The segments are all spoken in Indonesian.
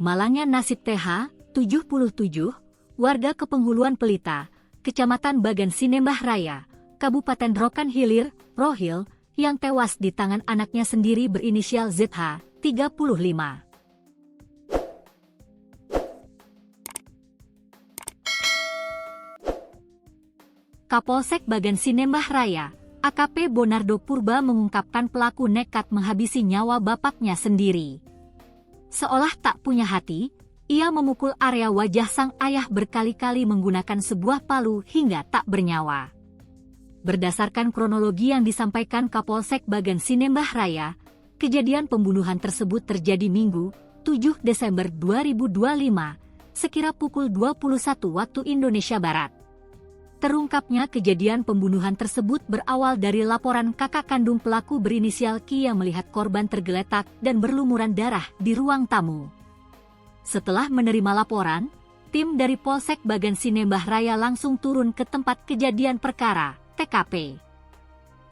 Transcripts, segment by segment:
Malangnya nasib TH, 77, warga Kepenghuluan Pelita, Kecamatan Bagan Sinembah Raya, Kabupaten Rokan Hilir, Rohil, yang tewas di tangan anaknya sendiri berinisial ZH, 35. Kapolsek Bagan Sinembah Raya, AKP Bonardo Purba mengungkapkan pelaku nekat menghabisi nyawa bapaknya sendiri. Seolah tak punya hati, ia memukul area wajah sang ayah berkali-kali menggunakan sebuah palu hingga tak bernyawa. Berdasarkan kronologi yang disampaikan Kapolsek Bagan Sinembah Raya, kejadian pembunuhan tersebut terjadi Minggu, 7 Desember 2025, sekira pukul 21 waktu Indonesia Barat. Terungkapnya kejadian pembunuhan tersebut berawal dari laporan kakak kandung pelaku berinisial Ki yang melihat korban tergeletak dan berlumuran darah di ruang tamu. Setelah menerima laporan, tim dari Polsek Bagan Sinembah Raya langsung turun ke tempat kejadian perkara, TKP.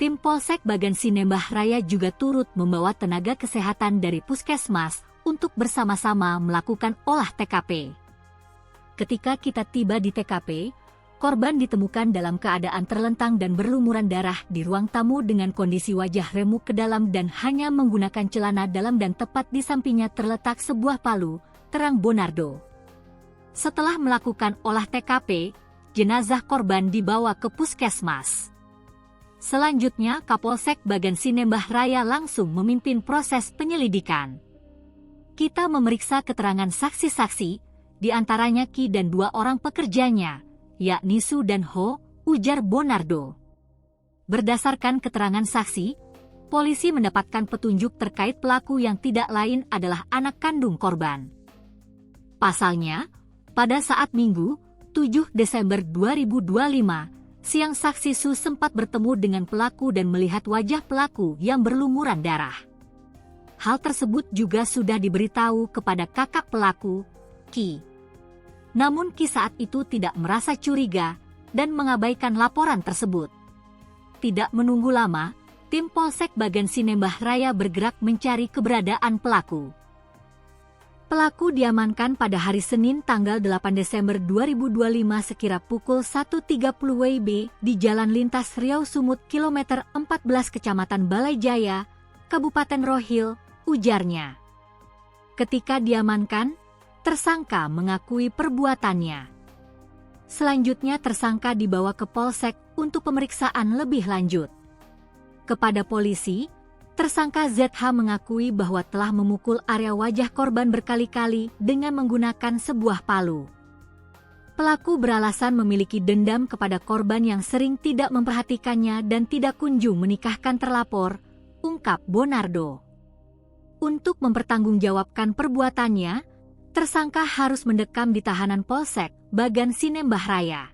Tim Polsek Bagan Sinembah Raya juga turut membawa tenaga kesehatan dari Puskesmas untuk bersama-sama melakukan olah TKP. Ketika kita tiba di TKP, korban ditemukan dalam keadaan terlentang dan berlumuran darah di ruang tamu dengan kondisi wajah remuk ke dalam dan hanya menggunakan celana dalam dan tepat di sampingnya terletak sebuah palu, terang Bonardo. Setelah melakukan olah TKP, jenazah korban dibawa ke Puskesmas. Selanjutnya Kapolsek Bagan Sinembah Raya langsung memimpin proses penyelidikan. Kita memeriksa keterangan saksi-saksi, di antaranya Ki dan 2 orang pekerjanya, yakni Su dan Ho, ujar Bonardo. Berdasarkan keterangan saksi, polisi mendapatkan petunjuk terkait pelaku yang tidak lain adalah anak kandung korban. Pasalnya, pada saat Minggu, 7 Desember 2025, siang saksi Su sempat bertemu dengan pelaku dan melihat wajah pelaku yang berlumuran darah. Hal tersebut juga sudah diberitahu kepada kakak pelaku, Ki. Namun Ki saat itu tidak merasa curiga dan mengabaikan laporan tersebut. Tidak menunggu lama, tim Polsek Bagan Sinembah Raya bergerak mencari keberadaan pelaku. Pelaku diamankan pada hari Senin tanggal 8 Desember 2025 sekira pukul 1.30 WIB di Jalan Lintas Riau Sumut kilometer 14 Kecamatan Balai Jaya, Kabupaten Rohil, ujarnya. Ketika diamankan, tersangka mengakui perbuatannya. Selanjutnya tersangka dibawa ke Polsek untuk pemeriksaan lebih lanjut. Kepada polisi, tersangka ZH mengakui bahwa telah memukul area wajah korban berkali-kali dengan menggunakan sebuah palu. Pelaku beralasan memiliki dendam kepada korban yang sering tidak memperhatikannya dan tidak kunjung menikahkan terlapor, ungkap Bonardo. Untuk mempertanggungjawabkan perbuatannya, tersangka harus mendekam di tahanan Polsek Bagan Sinembah Raya.